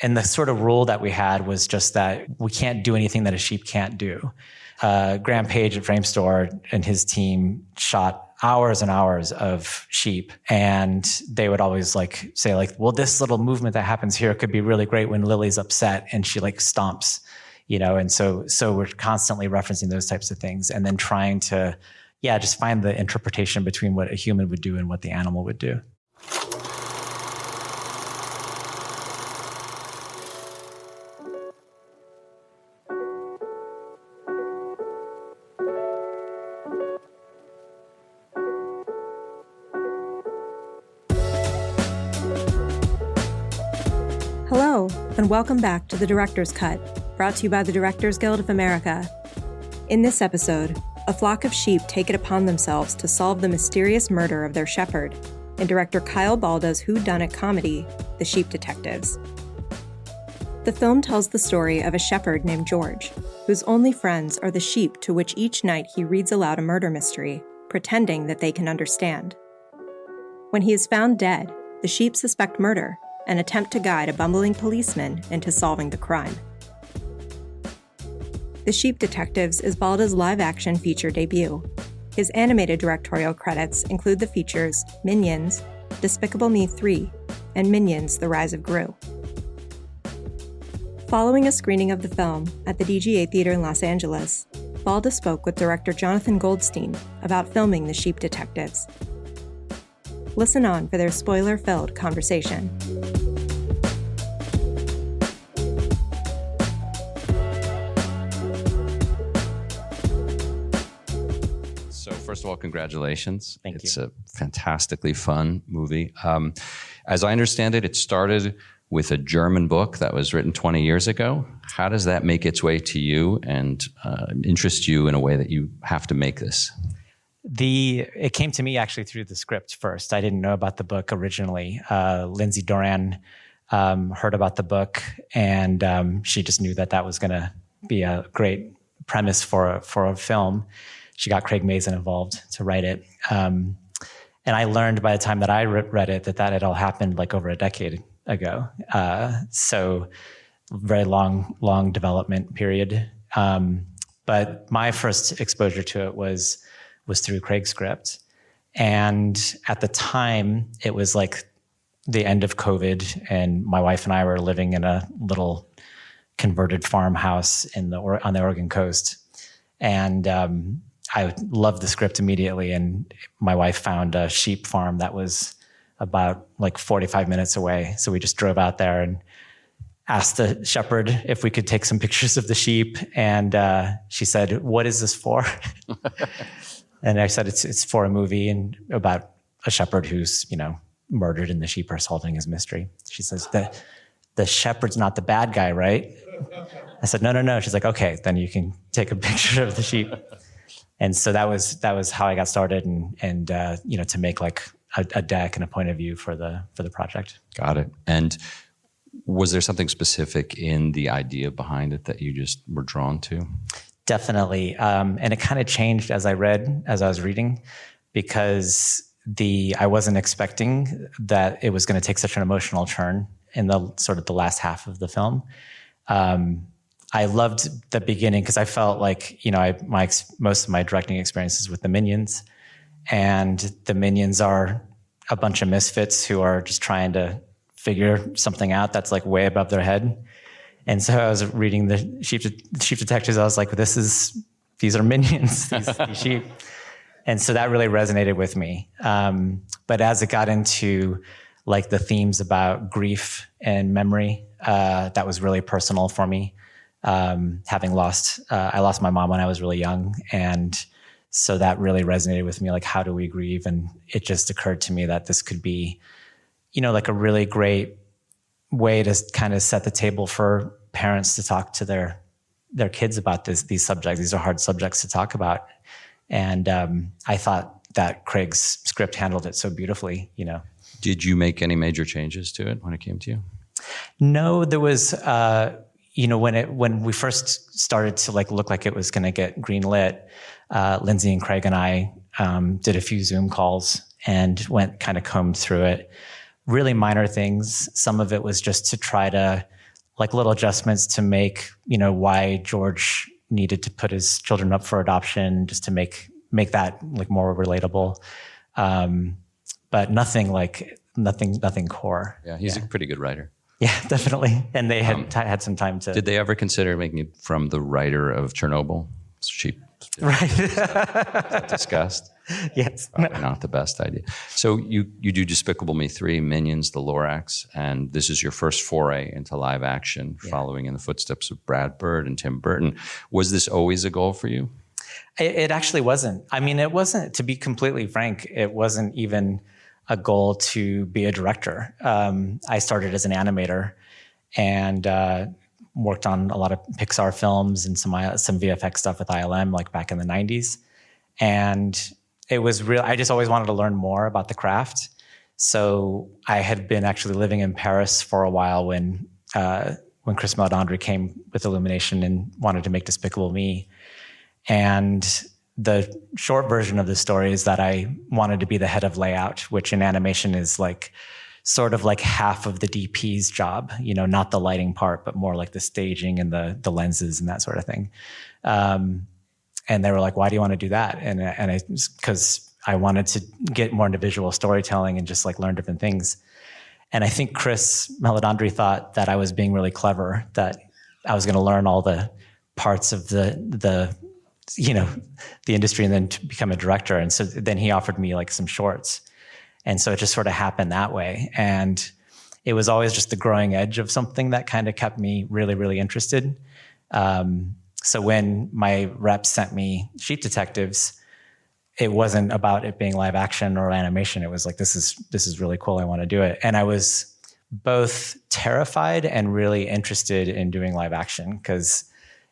And the sort of rule that we had was just that we can't do anything that a sheep can't do. Graham Page at Frame Store and his team shot hours and hours of sheep. And they would always say well, this little movement that happens here could be really great when Lily's upset and she stomps, and so we're constantly referencing those types of things and then trying to, just find the interpretation between what a human would do and what the animal would do. Hello, and welcome back to The Director's Cut, brought to you by the Directors Guild of America. In this episode, a flock of sheep take it upon themselves to solve the mysterious murder of their shepherd in director Kyle Balda's whodunit comedy, The Sheep Detectives. The film tells the story of a shepherd named George, whose only friends are the sheep to which each night he reads aloud a murder mystery, pretending that they can understand. When he is found dead, the sheep suspect murder and attempt to guide a bumbling policeman into solving the crime. The Sheep Detectives is Balda's live-action feature debut. His animated directorial credits include the features Minions, Despicable Me 3, and Minions: The Rise of Gru. Following a screening of the film at the DGA Theater in Los Angeles, Balda spoke with director Jonathan Goldstein about filming The Sheep Detectives. Listen on for their spoiler-filled conversation. First of all, congratulations. Thank you. It's a fantastically fun movie. As I understand it, it started with a German book that was written 20 years ago. How does that make its way to you and interest you in a way that you have to make this? It came to me actually through the script first. I didn't know about the book originally. Lindsay Doran heard about the book, and she just knew that was going to be a great premise for a film. She got Craig Mazin involved to write it. And I learned by the time that I read it that had all happened over a decade ago. So very long development period. But my first exposure to it was through Craig's script. And at the time, it was the end of COVID, and my wife and I were living in a little converted farmhouse on the Oregon coast. And I loved the script immediately, and my wife found a sheep farm that was about 45 minutes away. So we just drove out there and asked the shepherd if we could take some pictures of the sheep. And she said, "What is this for?" And I said, it's for a movie and about a shepherd who's, murdered and the sheep are solving his mystery. She says, the shepherd's not the bad guy, right? I said, no. She's like, okay, then you can take a picture of the sheep. And so that was how I got started, and to make a deck and a point of view for the project. Got it. And was there something specific in the idea behind it that you just were drawn to? Definitely. And it kind of changed as I was reading, because I wasn't expecting that it was going to take such an emotional turn in the sort of the last half of the film. I loved the beginning because I felt most of my directing experiences with the Minions, and the Minions are a bunch of misfits who are just trying to figure something out that's way above their head. And so I was reading the Sheep Detectives. I was like, these are minions, these sheep. And so that really resonated with me. But as it got into the themes about grief and memory, that was really personal for me. I lost my mom when I was really young. And so that really resonated with me. How do we grieve? And it just occurred to me that this could be, a really great way to kind of set the table for parents to talk to their kids about these subjects. These are hard subjects to talk about. And I thought that Craig's script handled it so beautifully, Did you make any major changes to it when it came to you? No, there was, when we first started to look like it was going to get greenlit, Lindsay and Craig and I did a few Zoom calls and combed through it. Really minor things. Some of it was just to try to like little adjustments to make, why George needed to put his children up for adoption, just to make that like more relatable. But nothing core. Yeah, he's a pretty good writer. Yeah, definitely. And they had some time to. Did they ever consider making it from the writer of Chernobyl? Cheap. Right. Discussed? Yes. Probably not the best idea. So you do Despicable Me 3, Minions, The Lorax, and this is your first foray into live action, following in the footsteps of Brad Bird and Tim Burton. Was this always a goal for you? It actually wasn't. I mean, it wasn't, to be completely frank, it wasn't even a goal to be a director. I started as an animator and worked on a lot of Pixar films and some VFX stuff with ILM, like back in the 90s. And it was real. I just always wanted to learn more about the craft. So I had been actually living in Paris for a while when Chris Meledandri came with Illumination and wanted to make Despicable Me. And the short version of the story is that I wanted to be the head of layout, which in animation is like sort of like half of the DP's job, not the lighting part, but more like the staging and the lenses and that sort of thing. And they were like, why do you want to do that? And I, because I wanted to get more into visual storytelling and just like learn different things. And I think Chris Meledandri thought that I was being really clever, that I was going to learn all the parts of the industry and then to become a director. And so then he offered me like some shorts. And so it just sort of happened that way. And it was always just the growing edge of something that kind of kept me really, really interested. So when my reps sent me Sheep Detectives, it wasn't about it being live action or animation. It was like, this is really cool. I want to do it. And I was both terrified and really interested in doing live action because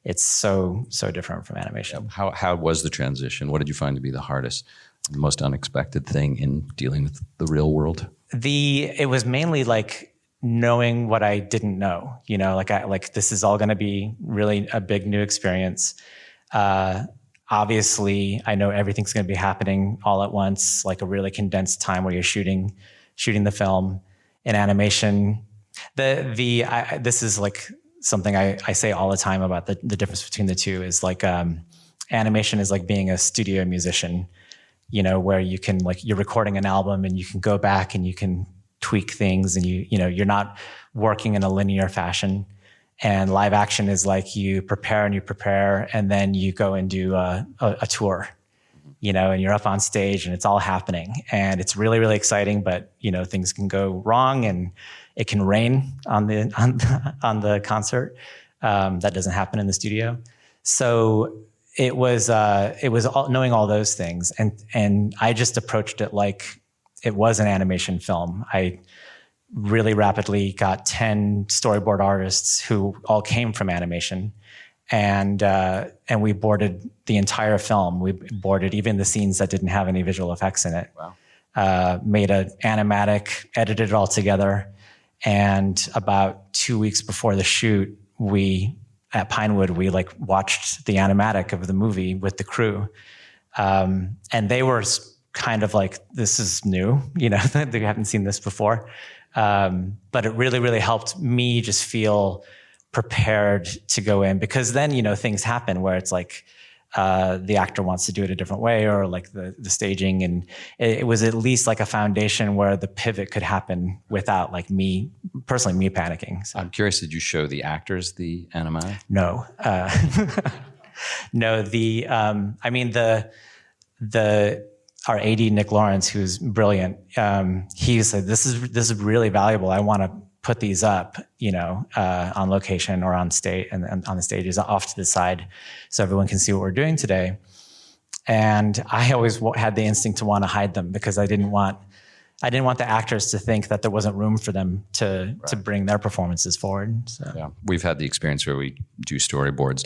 it's so different from animation. How was the transition? What did you find to be the hardest, the most unexpected thing in dealing with the real world? It was mainly like knowing what I didn't know. Like this is all going to be really a big new experience. Obviously, I know everything's going to be happening all at once, like a really condensed time where you're shooting the film. In animation, this is like something I say all the time about the difference between the two is like animation is like being a studio musician, where you can like you're recording an album and you can go back and you can tweak things and you're not working in a linear fashion. And live action is like you prepare and then you go and do a tour, and you're up on stage and it's all happening and it's really, really exciting, but things can go wrong and it can rain on the concert. That doesn't happen in the studio. So it was knowing all those things. And I just approached it like it was an animation film. I really rapidly got 10 storyboard artists who all came from animation. And we boarded the entire film. We boarded even the scenes that didn't have any visual effects in it. Wow. Made an animatic, edited it all together. And about 2 weeks before the shoot, at Pinewood, we like watched the animatic of the movie with the crew. And they were kind of like, this is new, they haven't seen this before. But it really, really helped me just feel prepared to go in because then, things happen where it's like, the actor wants to do it a different way or like the staging. And it was at least like a foundation where the pivot could happen without like me panicking. So. I'm curious, did you show the actors the animatic? No. No, our AD, Nick Lawrence, who's brilliant, he said, this is really valuable. I want to put these up, on location or on stage and on the stages off to the side so everyone can see what we're doing today. And I always had the instinct to want to hide them because I didn't want the actors to think that there wasn't room for them to bring their performances forward. So. Yeah, we've had the experience where we do storyboards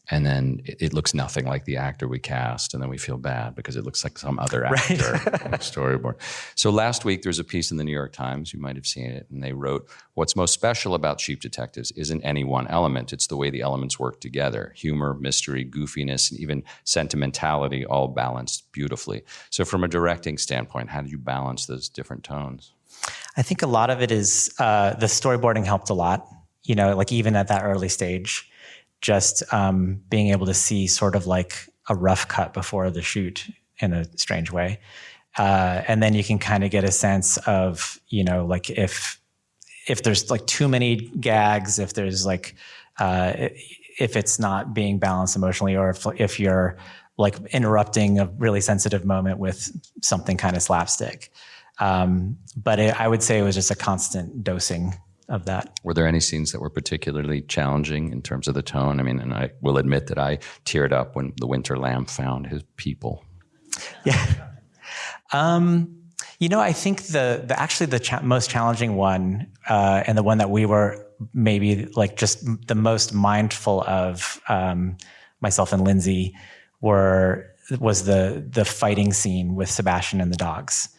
and then it looks nothing like the actor we cast, and then we feel bad because it looks like some other actor on the storyboard. So last week, there was a piece in the New York Times, you might have seen it, and they wrote, what's most special about Sheep Detectives isn't any one element, it's the way the elements work together. Humor, mystery, goofiness, and even sentimentality all balanced beautifully. So from a directing standpoint, how do you balance those different tones? I think a lot of it is the storyboarding helped a lot. like even at that early stage, just being able to see sort of like a rough cut before the shoot in a strange way. And then you can kind of get a sense of, like if there's like too many gags, if there's like, if it's not being balanced emotionally, or if you're like interrupting a really sensitive moment with something kind of slapstick. But I would say it was just a constant dosing of that. Were there any scenes that were particularly challenging in terms of the tone? I mean, and I will admit that I teared up when the winter lamb found his people. Yeah. I think the most challenging one, and the one that we were maybe like just the most mindful of, myself and Lindsay, was the fighting scene with Sebastian and the dogs,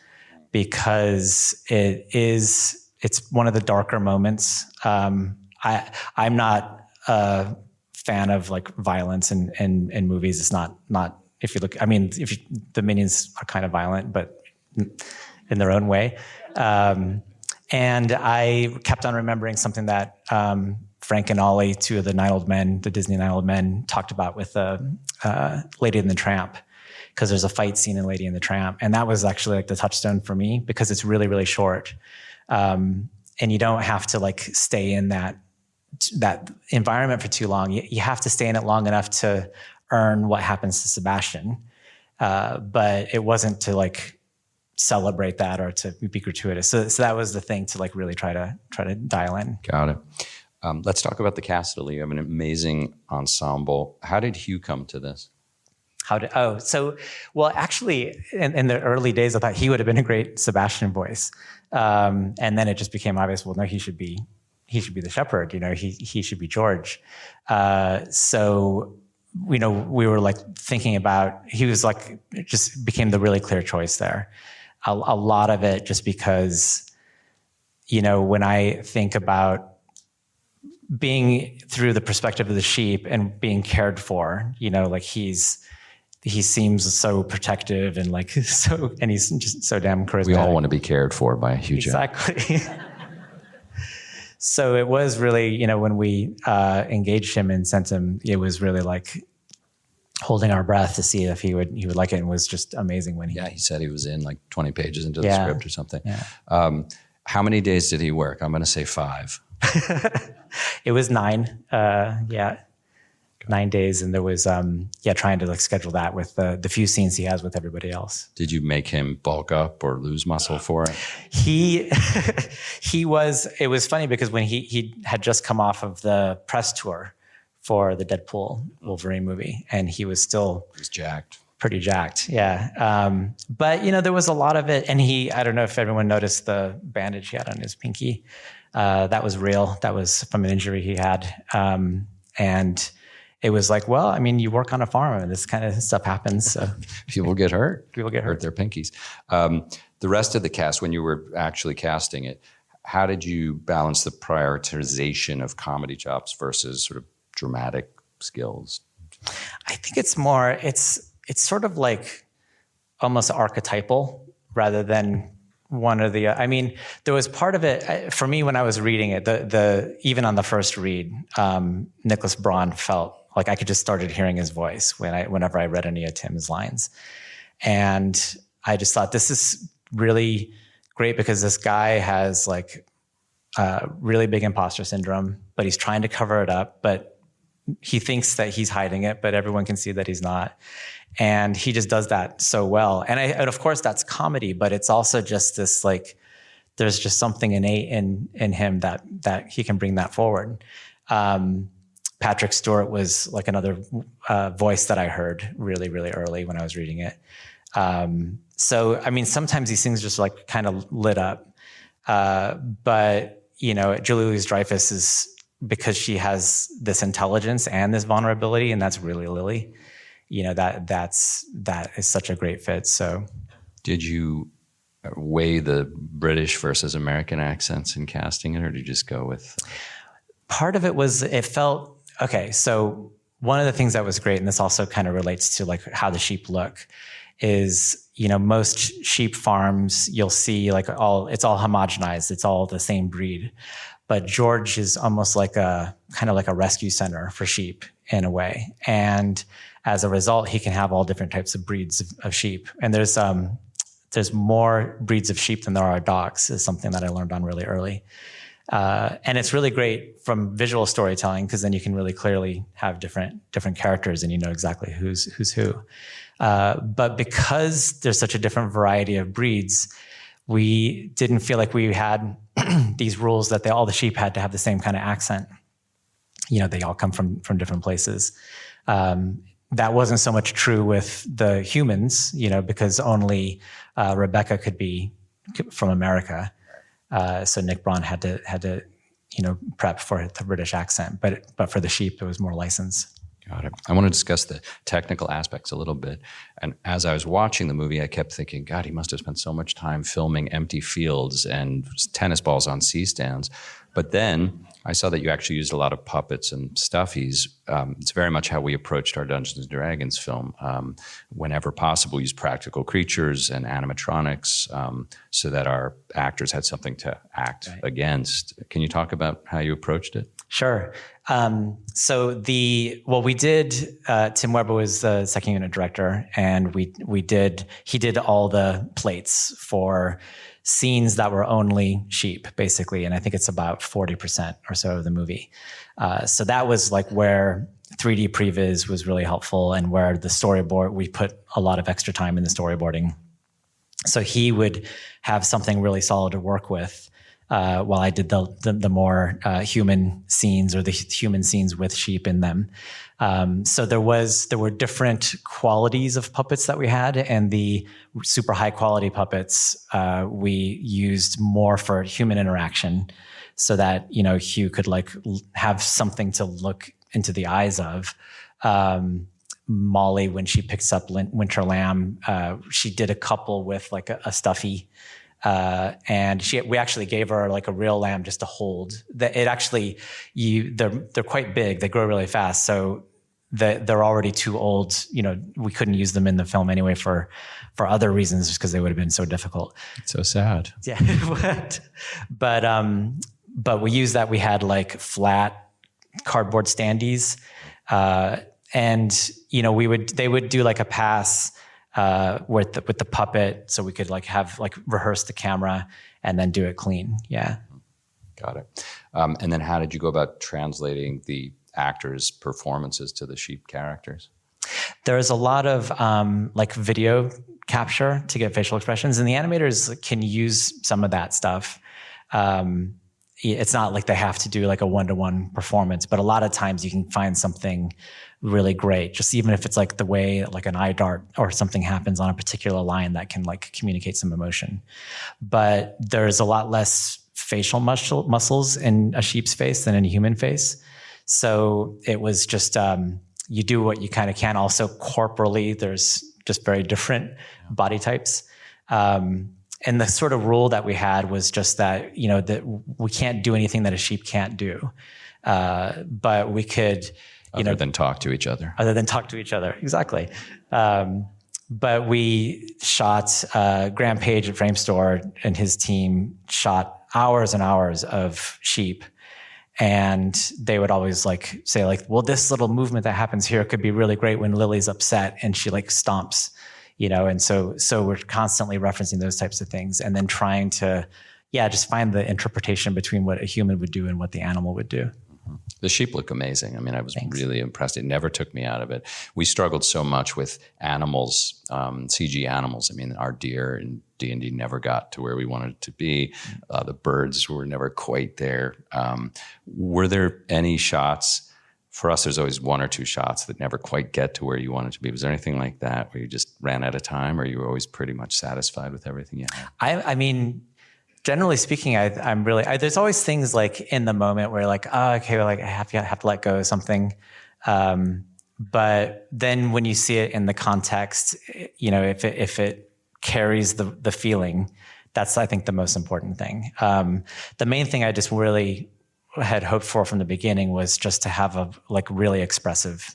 because it's one of the darker moments. I'm not a fan of like violence in movies. It's not if you look. I mean, the Minions are kind of violent, but in their own way. And I kept on remembering something that Frank and Ollie, two of the the Disney Nine Old Men, talked about with Lady and the Tramp, because there's a fight scene in Lady and the Tramp. And that was actually like the touchstone for me, because it's really, really short. And you don't have to like stay in that environment for too long. You have to stay in it long enough to earn what happens to Sebastian. But it wasn't to like celebrate that or to be gratuitous. So that was the thing to like really try to dial in. Got it. Let's talk about the cast, Lily. You have an amazing ensemble. How did Hugh come to this? Actually, in the early days, I thought he would have been a great Sebastian voice. And then it just became obvious, well, no, he should be the shepherd, he should be George. So, we were like thinking about, he was like, it just became the really clear choice there. A lot of it just because, when I think about being through the perspective of the sheep and being cared for, like he seems so protective and like and he's just so damn charismatic. We all want to be cared for by Hugh Jackman. Exactly. So it was really, when we engaged him and sent him, it was really like holding our breath to see if he would like it, and was just amazing when he said he was in like 20 pages into the script or something. Yeah. How many days did he work? I'm going to say 5. It was 9. 9 days, and there was trying to like schedule that with the few scenes he has with everybody else. Did you make him bulk up or lose muscle for it? It was funny because when he had just come off of the press tour for the Deadpool Wolverine movie, and he was jacked. Pretty jacked, yeah. But there was a lot of it, and I don't know if everyone noticed the bandage he had on his pinky. That was real. That was from an injury he had, and it was like, well, I mean, you work on a farm and this kind of stuff happens. So. People get hurt. People get hurt their pinkies. The rest of the cast, when you were actually casting it, how did you balance the prioritization of comedy chops versus sort of dramatic skills? I think it's sort of like almost archetypal rather than one or the other. I mean, there was part of it for me when I was reading it. Even on the first read, Nicholas Braun felt like I could just started hearing his voice whenever I read any of Tim's lines, and I just thought this is really great because this guy has like really big imposter syndrome, but he's trying to cover it up, but he thinks that he's hiding it, but everyone can see that he's not. And he just does that so well. And of course that's comedy, but it's also just this, like, there's just something innate in him that he can bring that forward. Patrick Stewart was like another voice that I heard really, really early when I was reading it. So, I mean, sometimes these things just like kind of lit up. But, Julia Louis-Dreyfus is, because she has this intelligence and this vulnerability, and that's really Lily. That is such a great fit. So, did you weigh the British versus American accents in casting it, or did you just go with? Part of it was, it felt okay. So one of the things that was great, and this also kind of relates to like how the sheep look, is most sheep farms you'll see like it's all homogenized, it's all the same breed. but George is almost like a kind of like a rescue center for sheep in a way. And as a result, he can have all different types of breeds of sheep. And there's more breeds of sheep than there are dogs, is something that I learned on really early. And it's really great from visual storytelling, because then you can really clearly have different characters and you know exactly who's who. But because there's such a different variety of breeds, we didn't feel like we had these rules that all the sheep had to have the same kind of accent. You know, they all come from different places. That wasn't so much true with the humans, you know, because only Rebecca could be from America. So Nick Braun had to, you know, prep for the British accent, but for the sheep, it was more licensed. Got it. I want to discuss the technical aspects a little bit. And as I was watching the movie, I kept thinking, God, he must have spent so much time filming empty fields and tennis balls on C-stands. But then I saw that you actually used a lot of puppets and stuffies. It's very much how we approached our Dungeons & Dragons film. Whenever possible, use practical creatures and animatronics so that our actors had something to act against. Can you talk about how you approached it? Sure. We did, Tim Weber was the second unit director, and he did all the plates for scenes that were only sheep, basically. And I think it's about 40% or so of the movie. So that was like where 3D previs was really helpful, and where the storyboard, we put a lot of extra time in the storyboarding. So he would have something really solid to work with, while I did the more human scenes, or the human scenes with sheep in them. So there were different qualities of puppets that we had, and the super high quality puppets we used more for human interaction, so that, you know, Hugh could like have something to look into the eyes of. Molly, when she picks up Winter Lamb, she did a couple with like a stuffy. And we actually gave her like a real lamb just to hold. They're quite big. They grow really fast. So they're already too old. You know, we couldn't use them in the film anyway for other reasons, just because they would have been so difficult. It's so sad. Yeah. But we used that. We had like flat cardboard standees. And, you know, they would do like a pass with the puppet, so we could like have like rehearse the camera and then do it clean. Yeah. Got it. And then how did you go about translating the actors' performances to the sheep characters? There's a lot of like video capture to get facial expressions, and the animators can use some of that stuff. It's not like they have to do like a one-to-one performance, but a lot of times you can find something really great, just even if it's like the way like an eye dart or something happens on a particular line that can like communicate some emotion. But there's a lot less facial muscles in a sheep's face than in a human face. So it was just, you do what you kind of can. Also corporally, there's just very different body types. And the sort of rule that we had was just that, you know, that we can't do anything that a sheep can't do. But we could, Other than talk to each other. Exactly. But we shot, Graham Page at Framestore and his team shot hours and hours of sheep. And they would always like say like, well, this little movement that happens here could be really great when Lily's upset and she like stomps, you know? And so we're constantly referencing those types of things, and then trying to, just find the interpretation between what a human would do and what the animal would do. The sheep look amazing. I mean, I was really impressed. It never took me out of it. We struggled so much with animals, CG animals. I mean, our deer in D&D never got to where we wanted it to be. The birds were never quite there. Were there any shots? For us, there's always one or two shots that never quite get to where you want it to be. Was there anything like that where you just ran out of time, or you were always pretty much satisfied with everything you had? I mean, generally speaking, I'm really, there's always things like in the moment where like, oh, okay, well, like I have to let go of something. But then when you see it in the context, you know, if it carries the feeling, that's, I think, the most important thing. The main thing I just really had hoped for from the beginning was just to have a like really expressive,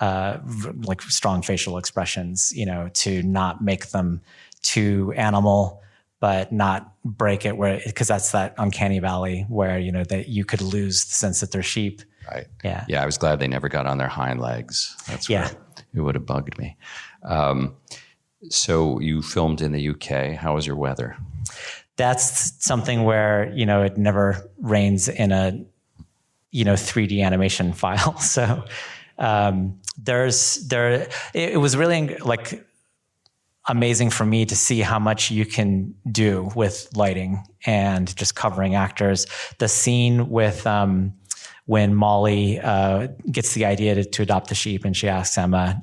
like strong facial expressions, you know, to not make them too animal, but not break it because that's that uncanny valley where, that you could lose the sense that they're sheep. Right. Yeah. Yeah. I was glad they never got on their hind legs. That's where it would have bugged me. So you filmed in the UK. How was your weather? That's something where, it never rains in a, 3D animation file. So, it was really like amazing for me to see how much you can do with lighting and just covering actors. The scene with, when Molly gets the idea to adopt the sheep and she asks Emma,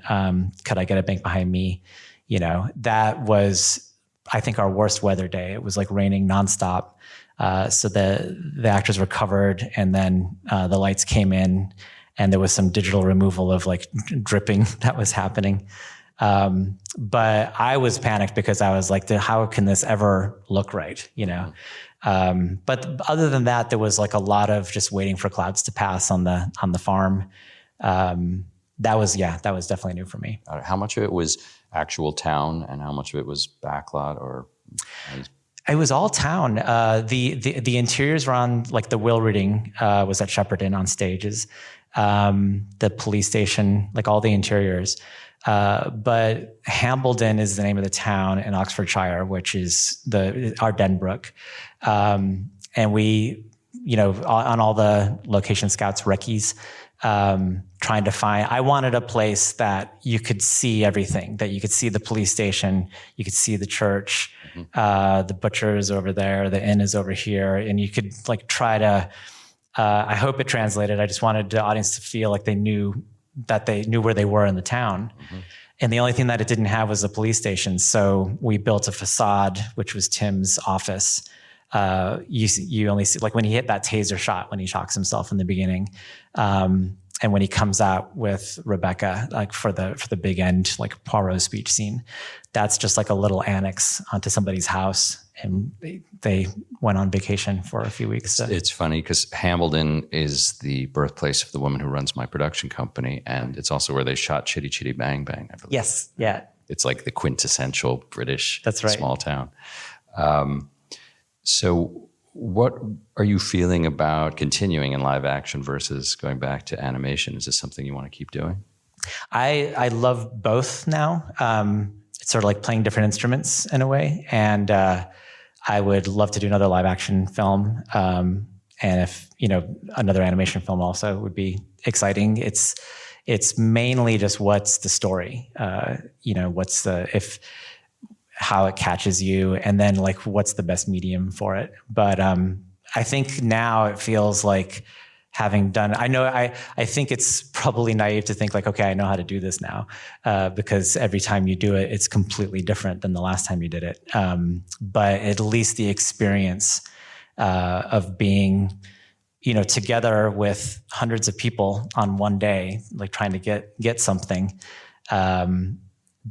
could I get a bank behind me? That was, I think, our worst weather day. It was like raining nonstop. So the actors were covered, and then the lights came in, and there was some digital removal of like dripping that was happening. But I was panicked because I was like, how can this ever look right? But other than that, there was like a lot of just waiting for clouds to pass on the farm. That was definitely new for me. How much of it was actual town and how much of it was backlot or? It was all town. The interiors were on, like the will reading was at Shepperton on stages, the police station, like all the interiors. But Hambledon is the name of the town in Oxfordshire, which is our Denbrook. And we, on all the location scouts, recce's, trying to find, I wanted a place that you could see everything, that you could see the police station, you could see the church, the butcher is over there, the inn is over here, and you could like try to, I hope it translated. I just wanted the audience to feel like they knew where they were in the town. And the only thing that it didn't have was a police station. So we built a facade, which was Tim's office. You only see, like when he hit that taser shot, when he shocks himself in the beginning, and when he comes out with Rebecca, like for the big end, like Poirot speech scene, that's just like a little annex onto somebody's house. And they went on vacation for a few weeks. It's funny because Hambledon is the birthplace of the woman who runs my production company. And it's also where they shot Chitty Chitty Bang Bang, I believe. Yes. Yeah. It's like the quintessential British small town. So what are you feeling about continuing in live action versus going back to animation? Is this something you want to keep doing? I love both now. It's sort of like playing different instruments in a way. And I would love to do another live action film. And if, another animation film also would be exciting. It's mainly just what's the story, how it catches you, and then like what's the best medium for it. But I think now it feels like having done, I think it's probably naive to think like, okay, I know how to do this now, because every time you do it, it's completely different than the last time you did it. But at least the experience of being, together with hundreds of people on one day, like trying to get something, the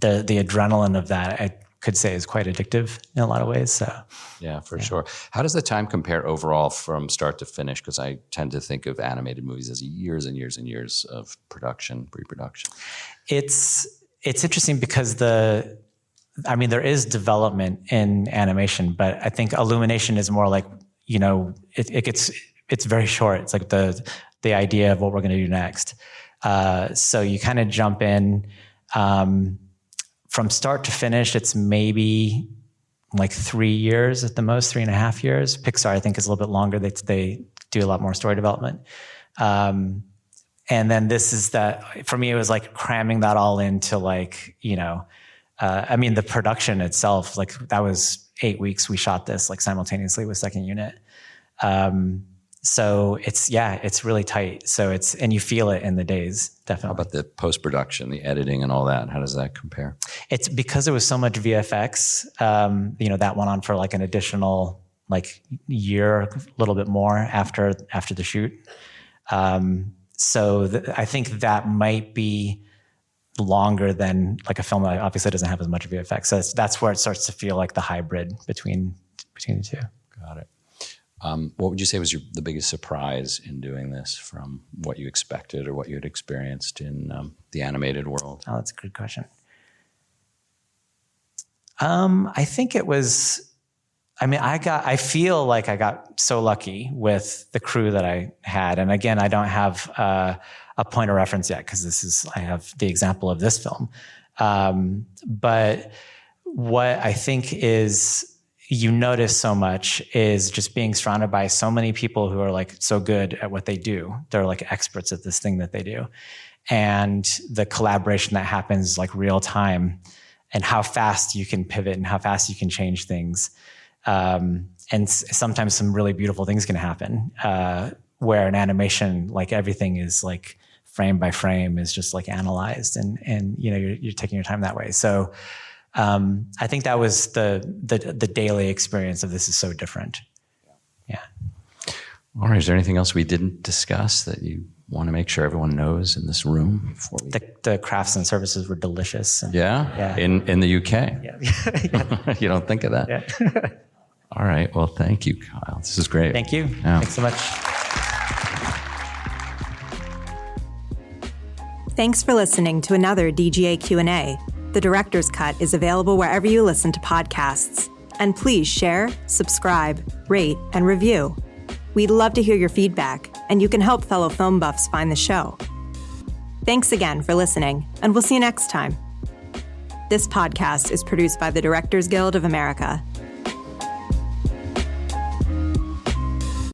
adrenaline of that, I could say is quite addictive in a lot of ways. So yeah, for sure. How does the time compare overall from start to finish? Because I tend to think of animated movies as years and years and years of production, pre-production. It's interesting because there is development in animation, but I think Illumination is more like, it's very short. It's like the idea of what we're going to do next. So you kind of jump in, from start to finish, it's maybe like 3 years at the most, 3.5 years. Pixar, I think, is a little bit longer. They do a lot more story development. And then this is that, for me, it was like cramming that all into like, the production itself, like that was 8 weeks. We shot this like simultaneously with second unit. So it's really tight. So and you feel it in the days, definitely. How about the post-production, the editing and all that? How does that compare? It's because there was so much VFX, that went on for like an additional like year, a little bit more after the shoot. So I think that might be longer than like a film that obviously doesn't have as much VFX. So that's where it starts to feel like the hybrid between the two. Got it. What would you say was the biggest surprise in doing this from what you expected or what you had experienced in the animated world? Oh, that's a good question. I think it was I feel like I got so lucky with the crew that I had. And again, I don't have a point of reference yet because I have the example of this film. But what I think is you notice so much is just being surrounded by so many people who are like so good at what they do. They're like experts at this thing that they do. And the collaboration that happens like real time and how fast you can pivot and how fast you can change things. And sometimes some really beautiful things can happen, where in animation, like everything is like frame by frame is just like analyzed and you're taking your time that way. So, I think that was the daily experience of this is so different. Yeah. All right. Is there anything else we didn't discuss that you want to make sure everyone knows in this room before we... The crafts and services were delicious. And, yeah? In the UK? Yeah. You don't think of that? Yeah. All right. Well, thank you, Kyle. This is great. Thank you. Yeah. Thanks so much. Thanks for listening to another DGA Q&A. The Director's Cut is available wherever you listen to podcasts. And please share, subscribe, rate, and review. We'd love to hear your feedback, and you can help fellow film buffs find the show. Thanks again for listening, and we'll see you next time. This podcast is produced by the Directors Guild of America